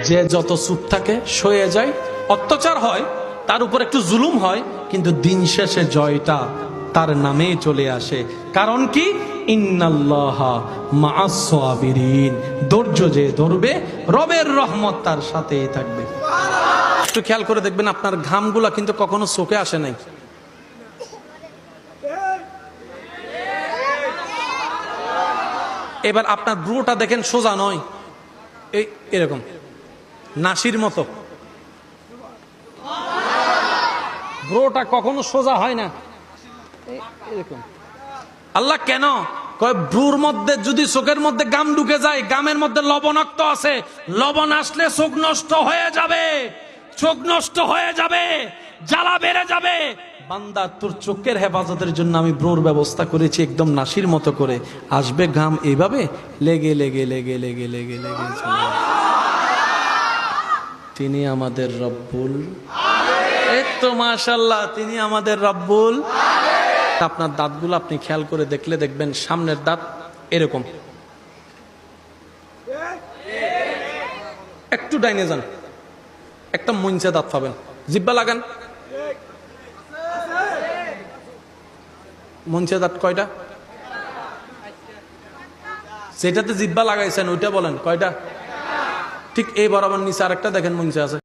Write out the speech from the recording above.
যে যত সুদ থাকে সয়ে যায়, অত্যাচার হয়, তার উপর একটু জুলুম হয়, কিন্তু দিন শেষে জয়টা তার নামেই চলে আসে। কারণ কি? ইন্নাল্লাহা মাআস সাবিরিন। ধৈর্য যে ধরবে, রবের রহমত তার সাথেই থাকবে। একটু খেয়াল করে দেখবেন, আপনার ঘামগুলা কিন্তু কখনো চোখে আসে নাই। এবার আপনার ব্রুটা দেখেন, সোজা নয়, এই এরকম নাসির মতো। ব্রোটা কখনো সোজা হয় না, এরকম। আল্লাহ কেন কয়? ব্রুর মধ্যে যদি চোখের মধ্যে গাম ঢুকে যায়, গামের মধ্যে লবণাক্ত আছে, লবণ আসলে চোখ নষ্ট হয়ে যাবে, চোখ নষ্ট হয়ে যাবে, জ্বালা বেড়ে যাবে। বান্দা, তোর চোখের হেফাজতের জন্য আমি ব্রোর ব্যবস্থা করেছি, একদম নাসির মতো করে আসবে ঘাম, এইভাবে লেগে লেগে লেগে লেগে লেগে লেগে চলে। তিনি আমাদের রব্বুল, এই তো মাশাআল্লাহ, তিনি আমাদের রব্বুল। আপনার দাঁতগুলো আপনি খেয়াল করে দেখলে দেখবেন, সামনের দাঁত এরকম, একটু ডাইনে যান, একটা মঞ্চে দাঁত পাবেন। জিব্বা লাগান, মঞ্চে দাঁত কয়টা? যেটাতে জিব্বা লাগাইছেন ওইটা বলেন কয়টা? ঠিক এই বরাবর নিচে আরেকটা দেখেন, মঞ্চে আছে।